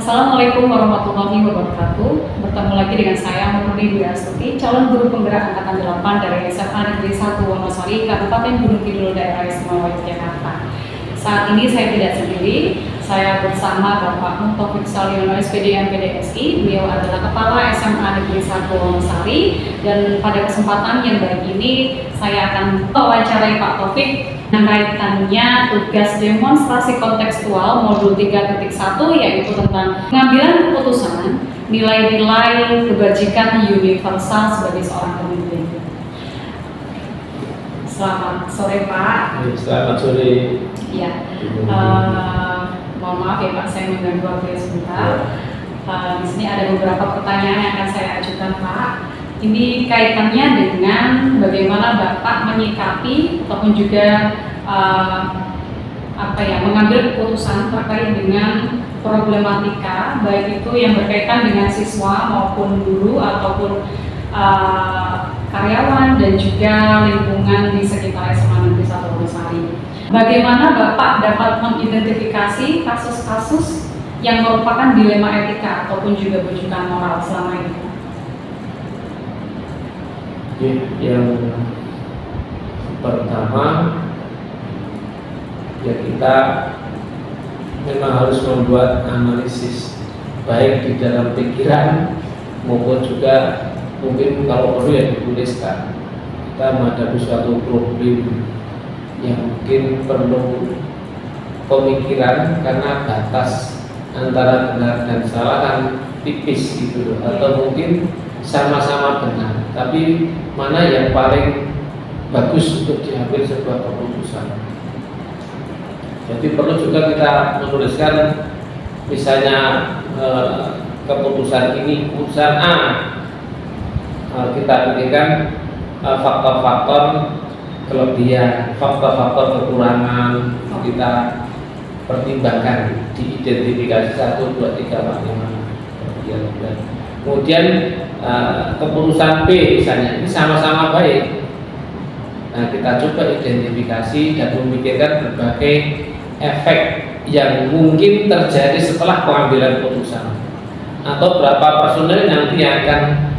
Assalamualaikum warahmatullahi wabarakatuh. Bertemu lagi dengan saya Murni Dwi Astuti, calon guru penggerak angkatan 8 dari SMA Negeri 1 Wonosari, Kabupaten Gunung Kidul, Daerah Istimewa Yogyakarta. Saat ini saya tidak sendiri, saya bersama Bapak Taufik Saliono SPD MPDSI. Beliau adalah Kepala SMA Negeri 1 Wonosari, dan pada kesempatan yang baik ini saya akan mewawancarai Pak Taufik dengan kaitannya tugas demonstrasi kontekstual modul 3.1, yaitu tentang pengambilan keputusan nilai-nilai kebajikan universal sebagai seorang pemimpin. Selamat sore Pak. Selamat sore. Ya, mohon maaf ya Pak, saya mengganggu waktu sebentar. Di sini ada beberapa pertanyaan yang akan saya ajukan Pak. Ini kaitannya dengan bagaimana Bapak menyikapi ataupun juga mengambil keputusan terkait dengan problematika, baik itu yang berkaitan dengan siswa maupun guru ataupun karyawan dan juga lingkungan di sekitar SMA Negeri 1 Wonosari. Bagaimana Bapak dapat mengidentifikasi kasus-kasus yang merupakan dilema etika ataupun juga bujukan moral selama ini? Yang pertama, ya kita memang harus membuat analisis baik di dalam pikiran maupun juga mungkin kalau perlu ya dituliskan. Kita menghadapi suatu problem yang mungkin perlu pemikiran karena batas antara benar dan salah kan tipis gitu loh, atau mungkin sama-sama benar, tapi mana yang paling bagus untuk diambil sebuah keputusan. Jadi perlu juga kita menuliskan, misalnya keputusan ini, keputusan A, kita pilihkan faktor-faktor kelebihan, faktor-faktor kekurangan, kita pertimbangkan, diidentifikasi 1, 2, 3, 4, 5. Kemudian keputusan B misalnya, ini sama-sama baik. Nah, kita coba identifikasi dan memikirkan berbagai efek yang mungkin terjadi setelah pengambilan keputusan, atau berapa personel nanti yang akan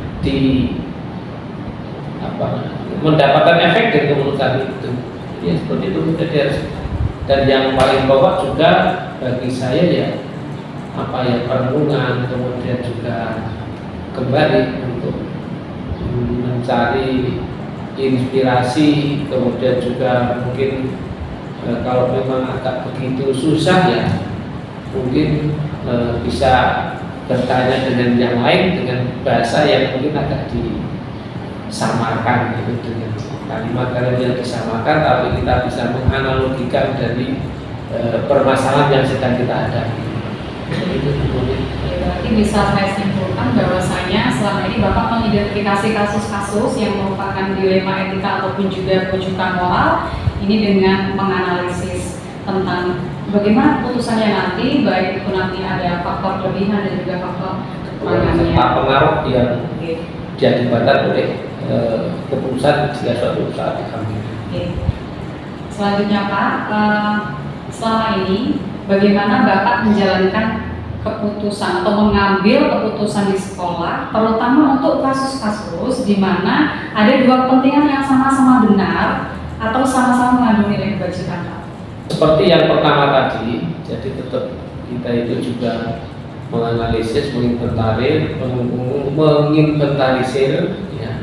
mendapatkan efek dari keputusan itu. Ya seperti itu. Dan yang paling pokok juga bagi saya ya perenungan, kemudian juga kembali untuk mencari inspirasi, kemudian juga mungkin kalau memang agak begitu susah ya mungkin bisa bertanya dengan yang lain dengan bahasa yang mungkin agak disamarkan, gitu, dengan kalimat-kalimat yang disamakan, tapi kita bisa menganalogikan dari permasalahan yang sedang kita hadapi. Berarti bisa saya simpulkan bahwasanya selama ini Bapak mengidentifikasi kasus-kasus yang merupakan dilema etika ataupun juga bujukan moral ini dengan menganalisis tentang bagaimana keputusannya nanti, baik itu nanti ada faktor kelebihan dan juga faktor kekurangannya. Pengaruh yang diakibatkan oleh keputusan jika suatu saat diambil. Selanjutnya Pak, selama ini bagaimana Bapak menjalankan keputusan atau mengambil keputusan di sekolah, terutama untuk kasus-kasus di mana ada dua kepentingan yang sama-sama benar atau sama-sama mengandung nilai kebajikan Pak? Seperti yang pertama tadi, jadi tetap kita itu juga menganalisis, menginventarisir ya,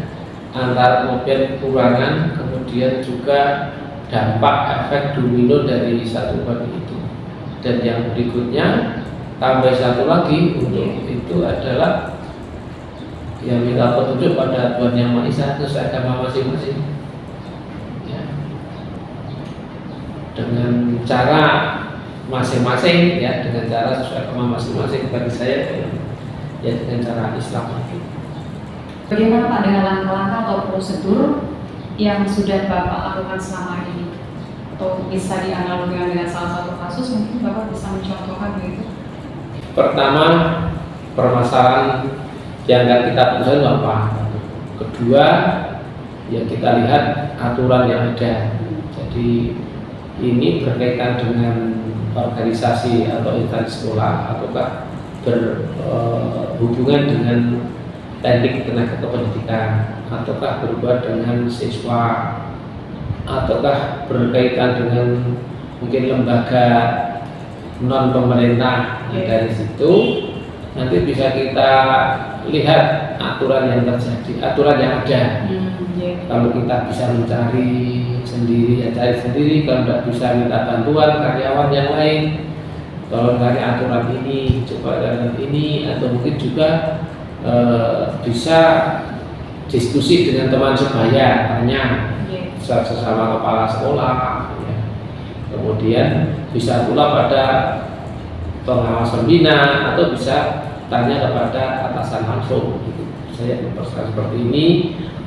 antara kemudian kekurangan, kemudian juga dampak efek domino dari satu bab itu. Dan yang berikutnya tambah satu lagi untuk itu adalah yang minta petunjuk pada Tuhan Yang Maha Esa sesuai agama masing-masing ya, dengan cara masing-masing ya, dengan cara sesuai agama masing-masing. Bagi saya ya dengan cara Islam. Bagaimana Pak dengan langkah-langkah atau prosedur yang sudah Bapak lakukan selama ini? Atau bisa dianalogikan dengan salah satu kasus, mungkin Bapak bisa mencontohkan begitu? Pertama, permasalahan yang akan kita putuskan apa? Kedua, ya kita lihat aturan yang ada. Jadi ini berkaitan dengan organisasi atau instansi sekolah ataukah berhubungan dengan teknik tenaga kependidikan, ataukah berhubungan dengan siswa, ataukah berkaitan dengan mungkin lembaga non pemerintah. Dari situ nanti bisa kita lihat aturan yang terjadi, aturan yang ada. Kalau kita bisa mencari sendiri, ya cari sendiri. Kalau tidak bisa minta bantuan karyawan yang lain. Kalau cari aturan ini, coba dengan ini, atau mungkin juga bisa diskusi dengan teman sebaya, tanya sesama kepala sekolah. Ya. Kemudian bisa pula pada pengawas pembina atau bisa tanya kepada atasan langsung. Gitu. Saya mempersiapkan seperti ini,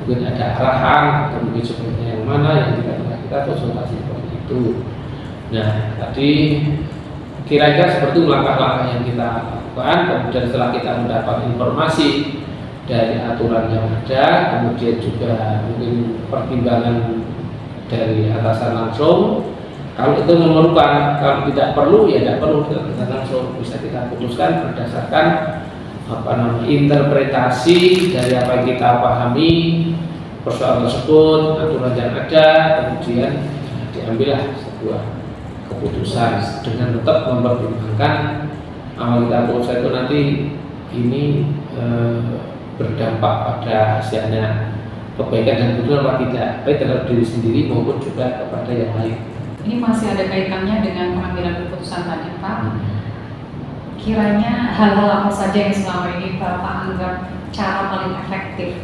mungkin ada arahan atau mungkin sebenarnya yang mana yang kita konsultasi seperti itu. Nah, tadi kira-kira seperti langkah-langkah yang kita lakukan. Kemudian setelah kita mendapat informasi dari aturan yang ada, kemudian juga mungkin pertimbangan dari atasan langsung. Kalau itu memerlukan, kalau tidak perlu ya tidak perlu, langsung bisa kita putuskan berdasarkan interpretasi dari apa yang kita pahami persoalan tersebut, aturan yang ada, kemudian diambillah sebuah keputusan dengan tetap mempertimbangkan awal kita putuskan itu nanti ini berdampak pada hasilnya kebaikan dan kebenaran apa tidak, baik terhadap diri sendiri maupun juga kepada yang lain. Ini masih ada kaitannya dengan pengambilan keputusan tadi, Pak. Kiranya hal-hal apa saja yang selama ini Bapak anggap cara paling efektif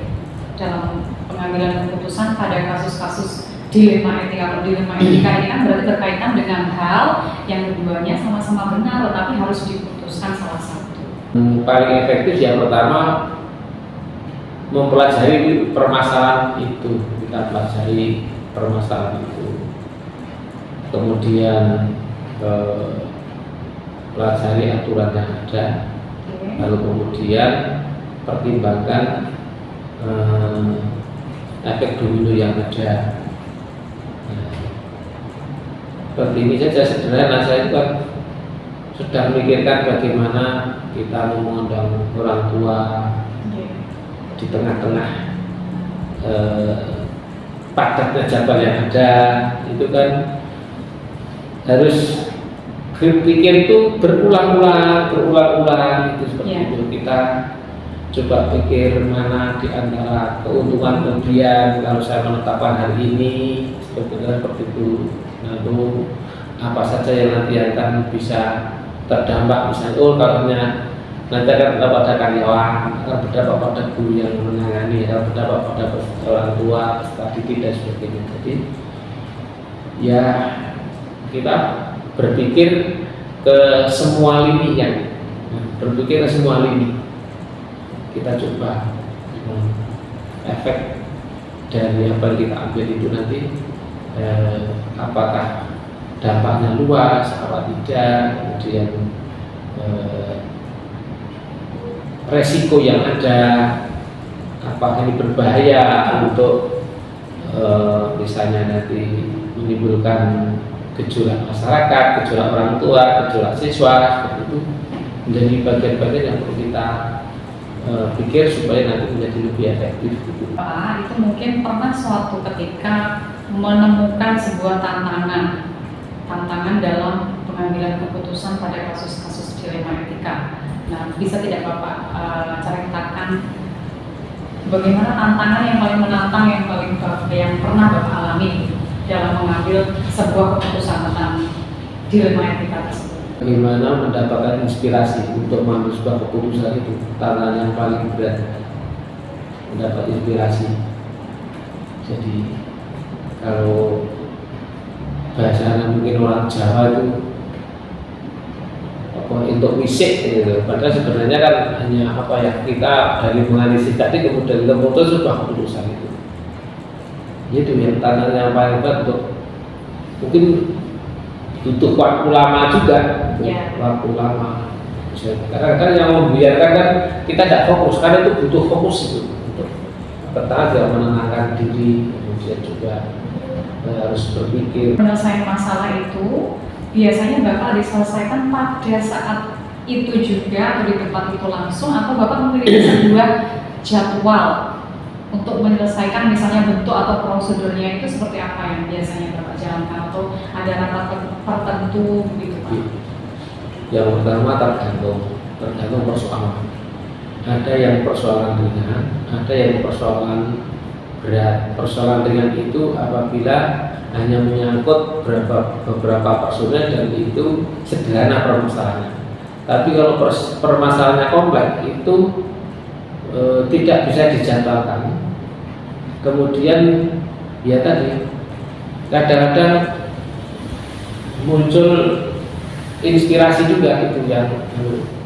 dalam pengambilan keputusan pada kasus-kasus dilema etika? Kalau dilema etika ini kan berarti berkaitan dengan hal yang keduanya sama-sama benar, tetapi harus diputuskan salah satu. Paling efektif yang pertama mempelajari permasalahan itu, kita pelajari permasalahan itu. Kemudian pelajari aturan yang ada, lalu kemudian pertimbangkan efek domino yang ada. Seperti ini saja sederhana, saya kan sedang memikirkan bagaimana kita mengundang orang tua di tengah-tengah padatnya jadwal yang ada, itu kan harus berpikir itu berulang-ulang itu seperti itu. Kita coba pikir mana di antara keuntungan kemudian kalau saya menetapkan hari ini seperti itu. Lalu apa saja yang nanti akan bisa terdampak, misalnya kalau nanti akan berdampak pada karyawan, akan berdampak pada guru yang menangani, akan berdampak pada orang tua, peserta didik dan sebagainya. Jadi ya kita berpikir ke semua lininya, berpikir ke semua lini. Kita coba efek dari apa yang kita ambil itu nanti apakah dampaknya luas, apa tidak, kemudian resiko yang ada, apakah ini berbahaya untuk misalnya nanti menimbulkan gejolak masyarakat, gejolak orang tua, gejolak siswa, seperti itu menjadi bagian-bagian yang perlu kita pikir supaya nanti menjadi lebih efektif. Pak, itu mungkin pernah suatu ketika menemukan sebuah tantangan dalam pengambilan keputusan pada kasus-kasus dilema etika. Nah, bisa tidak Bapak ceritakan bagaimana tantangan yang paling menantang yang pernah Bapak alami dalam mengambil sebuah keputusan tentang dilema etika tersebut? Bagaimana mendapatkan inspirasi untuk mengambil sebuah keputusan itu, tantangan yang paling berat, mendapat inspirasi. Jadi kalau bahasanya mungkin orang Jawa itu untuk wisik gitu. Padahal sebenarnya kan hanya kita dari menganalisis tadi kemudian memutus sebuah keputusan itu. Itu yang tantangan yang paling berat untuk mungkin butuh waktu lama juga, waktu lama. Kadang-kadang yang membiarkan kan kita tidak fokus, karena itu butuh fokus itu untuk tetap menenangkan diri, kemudian juga harus berpikir. Penyelesaian masalah itu biasanya bakal diselesaikan pada saat itu juga atau di tempat itu langsung, atau Bapak memiliki sebuah jadwal untuk menyelesaikan misalnya bentuk atau prosedurnya itu seperti apa yang biasanya Bapak jalankan, atau ada rapat tertentu gitu Pak? Yang pertama tergantung persoalan. Ada yang persoalan ringan, ada yang persoalan berat. Persoalan ringan itu apabila hanya menyangkut beberapa personel dan itu sederhana permasalahannya. Tapi kalau permasalahannya kompleks itu tidak bisa dijadwalkan. Kemudian ya tadi kadang-kadang muncul inspirasi juga itu yang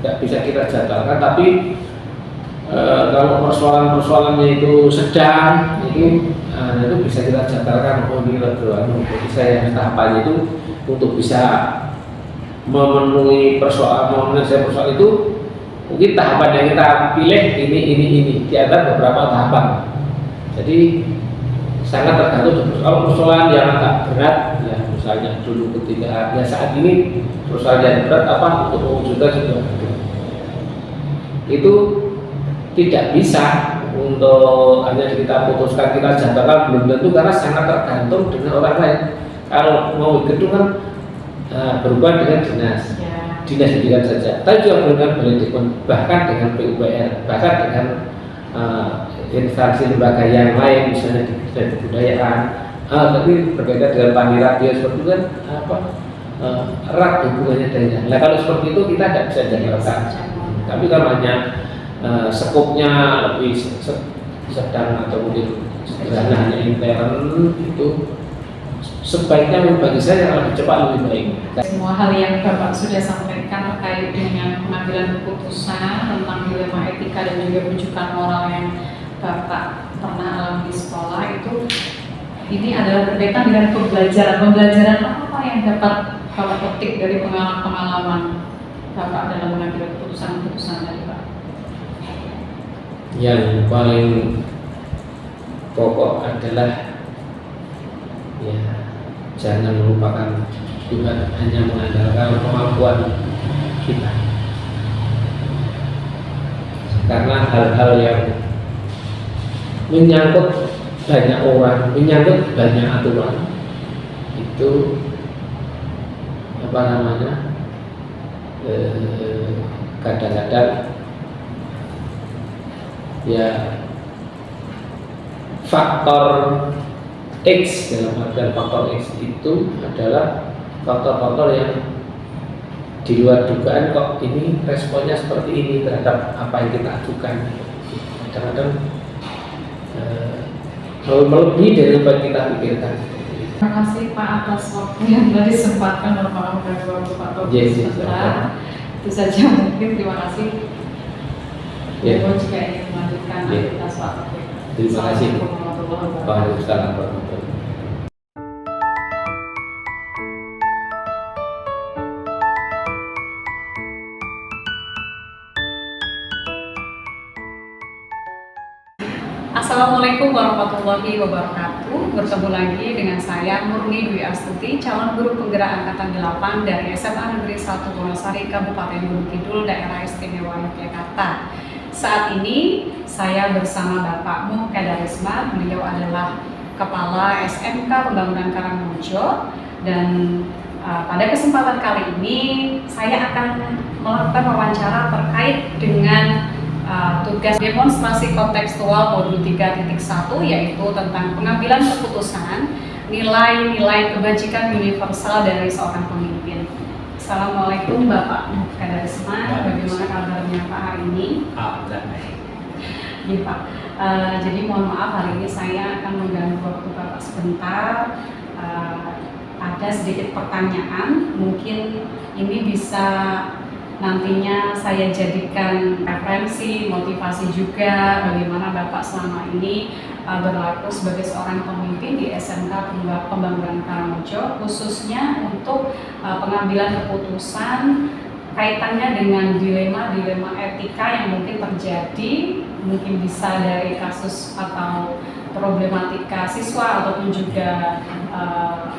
tidak bisa kita jadwalkan. Tapi kalau persoalannya itu sedang itu bisa kita jadwalkan. Oh ini jadi saya tahapannya itu untuk bisa memenuhi menyelesaikan persoalan itu mungkin tahapan yang kita pilih ini di antara beberapa tahapan. Jadi sangat tergantung. Kalau persoalan yang agak berat ya misalnya dulu ketika ya saat ini persoalan yang berat apa untuk mewujudkan sebuah itu tidak bisa untuk hanya kita putuskan, kita jadwalkan, belum tentu, karena sangat tergantung dengan orang lain. Kalau mau gedung kan berhubungan dengan dinas pendidikan saja, tapi juga berhubungan dengan bahkan dengan PUPR, bahkan dengan instansi lembaga yang lain, misalnya di kebudayaan, tapi berbeda dengan panitia seperti itu kan erat hubungannya dengan. Nah kalau seperti itu kita tidak bisa jadwalkan. Tapi kalau hanya skopnya lebih sedang atau mungkin sederhana hanya intern itu sebaiknya bagi saya lebih cepat lebih baik. Semua hal yang Bapak sudah sampaikan terkait dengan pengambilan keputusan tentang dilema etika dan juga rujukan moral yang Bapak pernah alami di sekolah itu, ini adalah berkaitan dengan pembelajaran apa yang dapat Bapak petik dari pengalaman Bapak dalam mengambil keputusan dari Pak? Yang paling pokok adalah ya jangan melupakan Tuhan, hanya mengandalkan kemampuan kita, karena hal-hal yang menyangkut banyak orang, menyangkut banyak aturan itu kadang-kadang ya faktor X, dalam artian faktor X itu adalah faktor-faktor yang di luar dugaan, kok ini responnya seperti ini terhadap apa yang kita ajukan. Kadang-kadang melebihi dari apa yang kita pikirkan. Terima kasih Pak atas waktu yang telah disempatkan bersama Bapak sebentar. Itu saja mungkin, terima kasih. Jika ingin melanjutkan aktivitas Pak. Terima kasih. Waalaikumsalam warahmatullahi wabarakatuh. Assalamualaikum warahmatullahi wabarakatuh. Bertemu lagi dengan saya Murni Dwi Astuti, calon guru penggerak angkatan 8 dari SMA Negeri 1 Wonosari, Kabupaten Gunung Kidul, Daerah Istimewa Yogyakarta. Saat ini saya bersama Bapak Muhkadarisma. Beliau adalah Kepala SMK Pembangunan Karangrejo, dan pada kesempatan kali ini saya akan melakukan wawancara terkait dengan tugas demonstrasi kontekstual modul 3.1, yaitu tentang pengambilan keputusan nilai-nilai kebajikan universal dari seorang pemimpin. Assalamualaikum Bapak Muhkadarisma, bagaimana kabarnya Pak hari ini? Iya Pak, jadi mohon maaf hari ini saya akan mengganggu waktu Bapak sebentar. Ada sedikit pertanyaan, mungkin ini bisa nantinya saya jadikan referensi, motivasi juga bagaimana Bapak selama ini berlaku sebagai seorang pemimpin di SMK Pembangunan Karangrejo, khususnya untuk pengambilan keputusan kaitannya dengan dilema-dilema etika yang mungkin terjadi, mungkin bisa dari kasus atau problematika siswa ataupun juga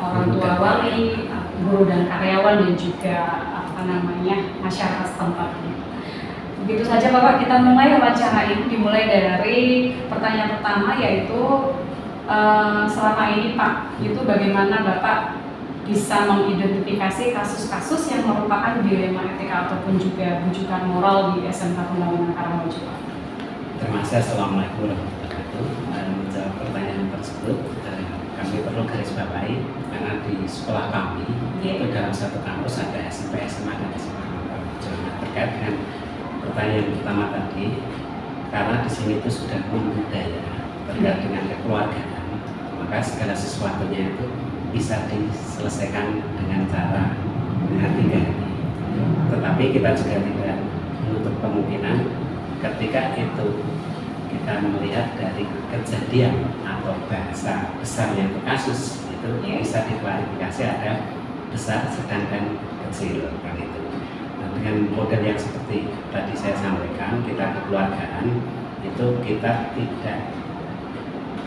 orang tua wali, guru dan karyawan, dan juga masyarakat setempat. Begitu saja Bapak, kita mulai wawancara ini dimulai dari pertanyaan pertama, yaitu selama ini Pak, itu bagaimana Bapak bisa mengidentifikasi kasus-kasus yang merupakan dilema etika ataupun juga bujukan moral di SMK Pembangunan Karangmojo Pak? Terima kasih. Assalamualaikum warahmatullahi wabarakatuh. Menjawab pertanyaan tersebut, kami perlu garis bawahi karena di sekolah kami itu dalam satu kampus ada SMP, SMA, dan SMA. Terkait dengan pertanyaan pertama tadi, karena di sini itu sudah budaya terkait dengan kekeluargaan, maka segala sesuatunya itu bisa diselesaikan dengan cara hati-hati. Tetapi kita juga tidak menutup kemungkinan ketika itu kita melihat dari kejadian atau bahasa besarnya itu kasus itu bisa diklarifikasi ada besar, sedang, dan kecil kan itu. Nah, dengan model yang seperti tadi saya sampaikan, kita kekeluargaan itu kita tidak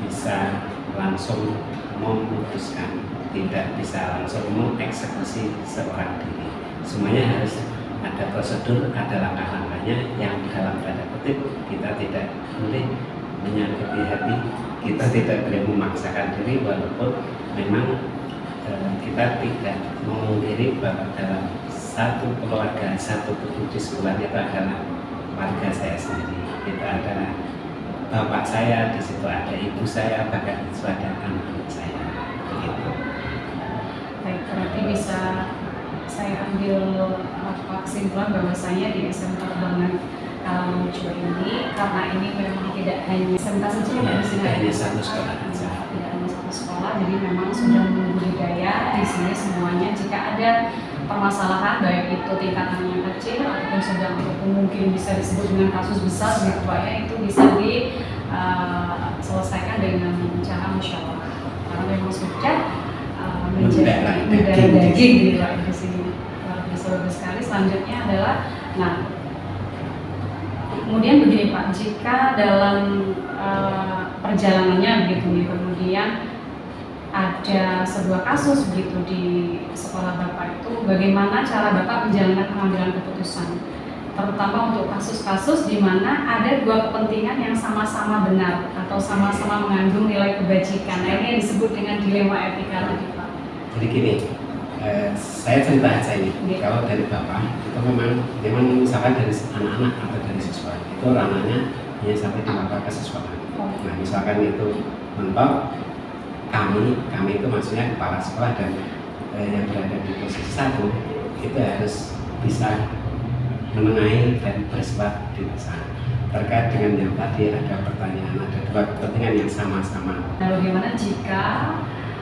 bisa langsung memutuskan, tidak bisa langsung mengeksekusi seorang diri. Semuanya harus ada prosedur, ada langkah-langkahnya yang dalam tanda kutip kita tidak boleh menyakiti hati, kita tidak boleh memaksakan diri, walaupun memang kita tidak memungkiri bahwa dalam satu keluarga, satu tubuh di sekolah itu adalah warga saya sendiri. Kita adalah bapak saya, di situ ada ibu saya, bahkan di situ ada anak saya. Begitu. Baik, berarti bisa saya ambil kesimpulan bahwasanya di SMK Pembangunan Karangmojo ini, karena ini memang tidak hanya SMK saja ya, tidak hanya satu sekolah saja. Tidak hanya satu sekolah, jadi memang sudah budaya di sini semuanya. Jika ada permasalahan baik itu tingkatannya kecil ataupun sedang ataupun mungkin bisa disebut dengan kasus besar gitu Pak ya, itu bisa diselesaikan dengan cara musyawarah, karena memang sudah menjadi negara daging gitu Pak di sini. Bagus sekali. Selanjutnya adalah, nah kemudian begini Pak, jika dalam perjalanannya begitu nih, kemudian ada sebuah kasus begitu di sekolah Bapak itu, bagaimana cara Bapak menjalankan pengambilan keputusan, terutama untuk kasus-kasus di mana ada dua kepentingan yang sama-sama benar atau sama-sama mengandung nilai kebajikan. Nah, ini yang disebut dengan dilema etika tadi Pak. Jadi gini, saya cerita aja ini. Kalau dari Bapak itu memang misalkan dari anak-anak atau dari siswa itu ranahnya hanya sampai di Bapak ke siswa. Nah, misalkan itu mentok, kami itu maksudnya kepala sekolah dan yang berada di posisi satu itu harus bisa menengahi dan bersifat dewasa. Terkait dengan yang tadi ada pertanyaan, ada dua kepentingan yang sama-sama. Nah, bagaimana jika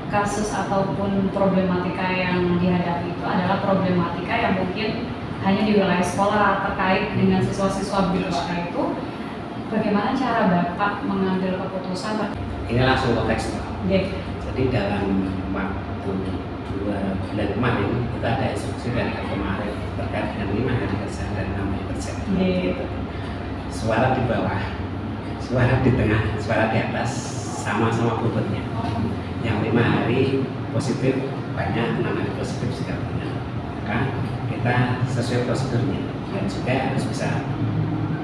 kasus ataupun problematika yang dihadapi itu adalah problematika yang mungkin hanya di wilayah sekolah terkait dengan siswa-siswa berusia itu, bagaimana cara Bapak mengambil keputusan? Ini langsung konteks Pak. Yeah. Jadi dalam waktu 2 bulan kemarin kita ada instruksi dari kemarin terkait dengan 5 hari kerja dan 6 hari kerja. Yeah. Suara di bawah, suara di tengah, suara di atas, sama-sama bobotnya. Yang 5 hari positif banyak, 6 hari positif juga banyak. Maka kita sesuai prosedurnya dan juga harus bisa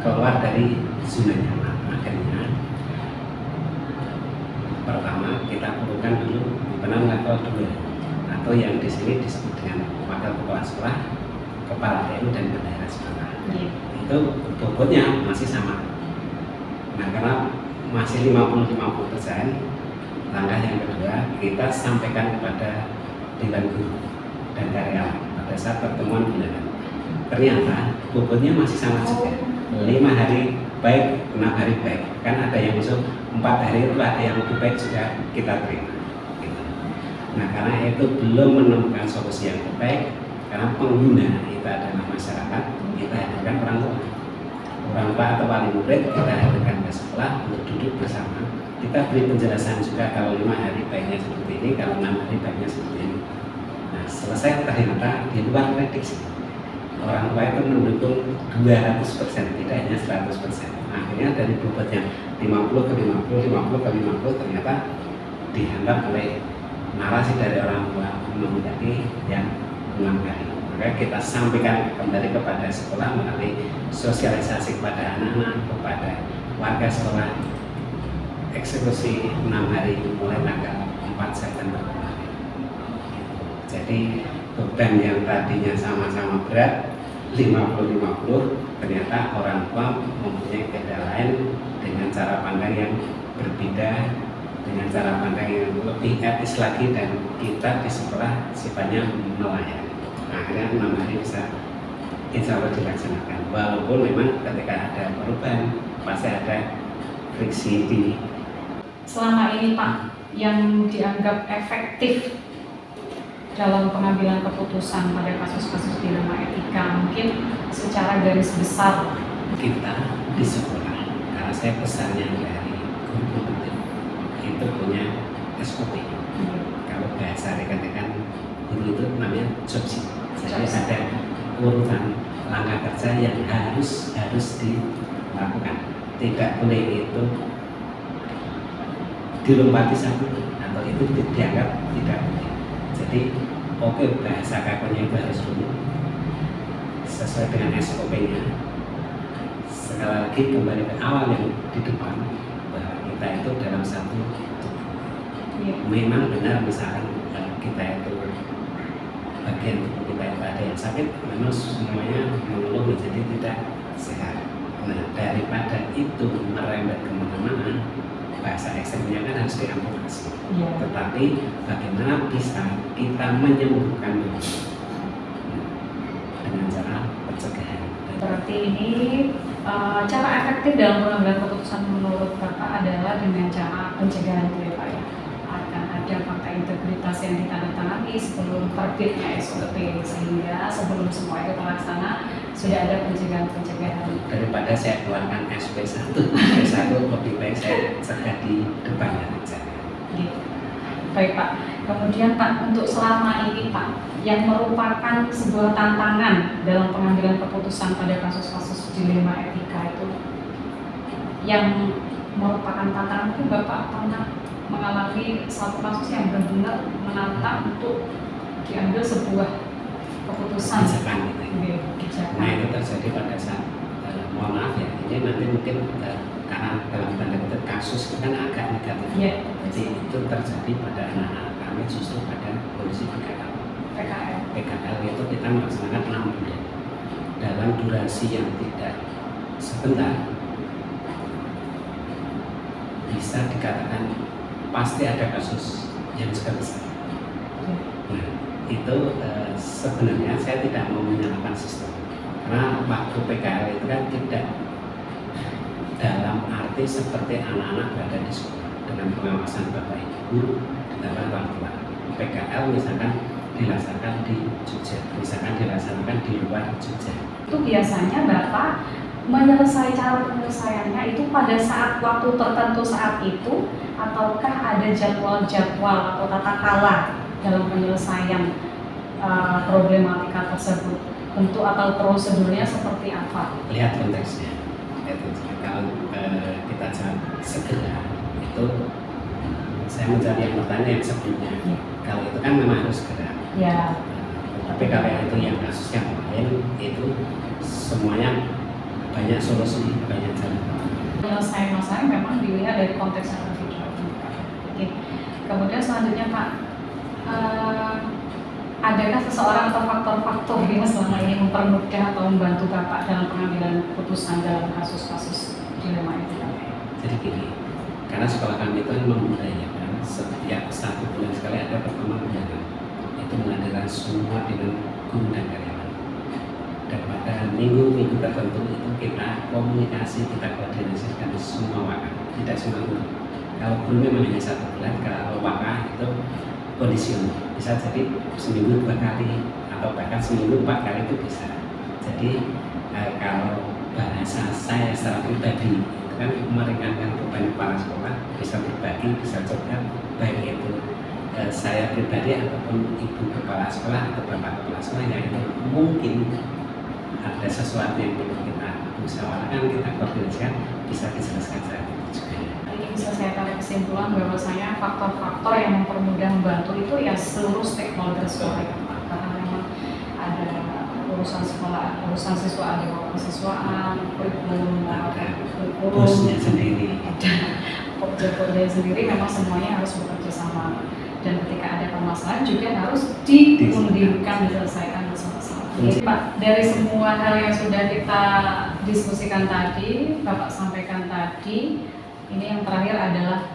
keluar dari zona nyaman. Akhirnya pertama kita perlukan dulu pimpinan level 2 atau yang di sini disebut dengan wakil kepala sekolah, kepala TU, dan bendahara sekolah. Itu bobotnya masih sama. Nah, karena masih 50-50%, langkah yang kedua kita sampaikan kepada dewan guru dan karyawan pada saat pertemuan bulanan. Ternyata bobotnya masih sama juga. 5 hari baik, 6 hari baik. Kan ada yang masuk 4 hari itu ada yang lebih baik juga kita terima. Gitu. Nah, karena itu belum menemukan solusi yang terbaik, karena pengguna itu adalah masyarakat, kita hadirkan orang tua atau wali murid, kita hadirkan ke sekolah untuk duduk bersama. Kita beri penjelasan juga kalau 5 hari baiknya seperti ini, kalau 6 hari baiknya seperti ini. Nah, selesai ternyata di luar prediksi. Orang tua itu mendukung 200%, tidak hanya 100%. Akhirnya dari bobot yang 50 ke 50, 50 ke 50 ternyata dihantam oleh narasi dari orang tua menjadi yang 6 kali. Maka kita sampaikan kembali kepada sekolah melalui sosialisasi kepada anak-anak, kepada warga sekolah, eksekusi 6 hari mulai tanggal 4 September kemarin. Jadi beban yang tadinya sama-sama berat 50-50, ternyata orang tua mempunyai beda lain dengan cara pandang yang berbeda, dengan cara pandang yang lebih etis lagi, dan kita di sekolah sifatnya melayani. Akhirnya 6 hari bisa insya Allah dilaksanakan. Walaupun memang ketika ada perubahan pasti ada friksi di. Selama ini Pak, yang dianggap efektif dalam pengambilan keputusan pada kasus-kasus dilema etika, mungkin secara garis besar Kita di sekolah, karena saya pesannya dari guru itu punya SOP. Kalau bahasa rekan-rekan guru itu namanya job sheet. Jadi ada urutan langkah kerja yang harus dilakukan. Tidak boleh itu dilompati satu atau itu dianggap tidak boleh. Jadi oke, bahasa kakunya itu harus dulu sesuai dengan SOP-nya. Sekali lagi kembali ke awal yang di depan, bahwa kita itu dalam satu memang benar, misalkan kita itu bagian tubuh kita itu ada yang sakit, memang semuanya mengeluh menjadi tidak sehat. Nah, daripada itu merembet kemana-mana, bahasa ekstrimnya kan harus diamputasi. Tetapi bagaimana bisa kita menyembuhkan dulu dengan cara pencegahan. Berarti ini cara efektif dalam pengambilan keputusan menurut Bapak adalah dengan cara pencegahan itu ya Pak ya. Akan ada fakta integritas yang ditandatangani sebelum terbitnya SOP, sehingga sebelum semua itu terlaksana sudah ada pencegahan. Daripada saya keluarkan SOP 1 lebih baik saya cegah di depannya saja. Gitu. Baik Pak, kemudian Pak, untuk selama ini Pak, yang merupakan sebuah tantangan dalam pengambilan keputusan pada kasus-kasus dilema etika itu, yang merupakan tantangan itu Bapak pernah mengalami satu kasus yang benar-benar menantang untuk diambil sebuah keputusan kebijakan. Nah, itu terjadi pada saat mohon maaf ya, ini nanti mungkin karena dalam tanda kutip kasus itu kan agak negatif. Jadi itu terjadi pada anak-anak kami justru pada kondisi PKL itu kita melaksanakan 6 bulan dalam durasi yang tidak sebentar, bisa dikatakan pasti ada kasus yang juga besar. Nah, itu sebenarnya saya tidak mau menyalahkan sistem, karena waktu PKL itu kan tidak dalam arti seperti anak-anak berada di sekolah dengan pengawasan bapak ibu guru dalam orang tua. PKL misalkan dilaksanakan di Jogja, misalkan dilaksanakan di luar Jogja. Itu biasanya Bapak cara penyelesaiannya itu pada saat waktu tertentu saat itu, ataukah ada jadwal-jadwal atau tata krala dalam penyelesaian problematika tersebut? Bentuk atau prosedurnya seperti apa? Lihat konteksnya. Kalau kita segera itu saya mencari yang bertanya yang sebelumnya. Kalau itu kan memang harus segera. Tapi kalau itu yang kasus yang lain itu semuanya banyak solusi, banyak jalan. Penyelesaian masalah memang dilihat dari konteks yang berbeda. Oke. Kemudian selanjutnya Pak, adakah seseorang atau faktor-faktor yang selama ini mempermudah atau membantu Bapak dalam pengambilan keputusan dalam kasus-kasus dilema itu? Jadi gini, karena sekolah kami itu membudayakan setiap 1 bulan sekali ada pertemuan undangan. Itu mengadakan semua dengan guru dan karyawan. Dan pada minggu-minggu tertentu itu kita komunikasi, kita koordinasikan semua wakaf, tidak semua guru. Kalau guru memang hanya 1 bulan, kalau wakaf itu kondisional, bisa jadi seminggu 2 kali atau bahkan seminggu 4 kali itu bisa. Jadi kalau bahasa saya secara pribadi itu kan meringankan beban kepala sekolah, bisa berbagi, bisa curhat, baik itu saya pribadi ataupun ibu kepala sekolah atau bapak kepala sekolah yang itu mungkin ada sesuatu yang perlu kita musyawarahkan, kita koordinasikan, bisa dijelaskan saat itu juga. Ini bisa saya tarik kesimpulan bahwasanya faktor-faktor yang mempermudah membantu itu ya seluruh stakeholder sekolah, karena memang ada urusan sekolah, urusan siswa ada kemahasiswaan, kurikulum, bosnya sendiri. Kerja sendiri memang semuanya harus bekerja sama, dan ketika ada permasalahan juga harus diundingkan, diselesaikan bersama-sama. Jadi Pak, dari semua hal yang sudah kita diskusikan tadi, Bapak sampaikan tadi, ini yang terakhir adalah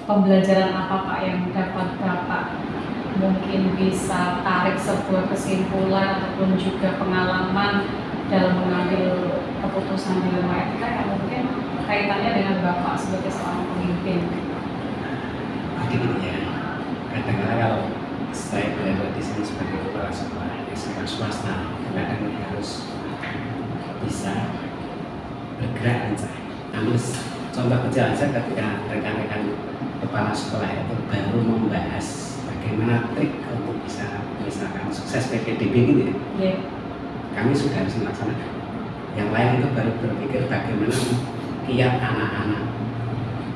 pembelajaran apa Pak yang dapat Bapak mungkin bisa tarik sebuah kesimpulan ataupun juga pengalaman dalam mengambil keputusan di ilmu etika yang mungkin kaitannya dengan Bapak sebagai seorang pemimpin. Begini ya, kadang-kadang kalau saya berada di sini sebagai kepala sekolah SMA swasta, kadang harus bisa bergerak dan saya. Namun contoh kecil aja ketika rekan-rekan kepala sekolah itu baru membahas bagaimana trik untuk bisa misalkan sukses PPDB gitu ya. Yeah. Kami sudah harus melaksanakan. Yang lain itu baru berpikir bagaimana kiat anak-anak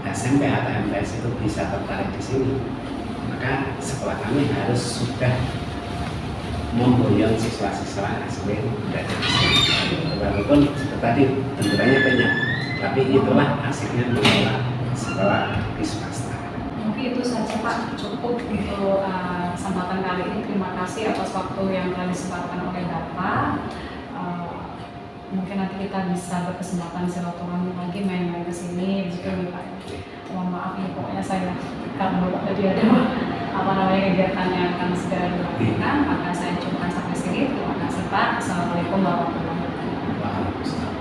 SMP atau MTS itu bisa tertarik di sini. Maka sekolah kami harus sudah memboyong siswa-siswa asli berada di sini. Walaupun seperti tadi benturannya banyak, tapi itulah asiknya mengelola sekolah di swasta. Mungkin itu saja Pak, cukup untuk kesempatan kali ini. Terima kasih atas waktu yang telah disempatkan oleh Bapak. Mungkin nanti kita bisa berkesempatan silaturahmi lagi, main-main ke sini gitu nih Pak. Mohon maaf nih, pokoknya saya karena Bapak tadi ada kegiatan yang akan segera dilakukan, maka saya cukupkan sampai sini. Terima kasih Pak. Assalamualaikum warahmatullahi wabarakatuh. Waalaikumsalam.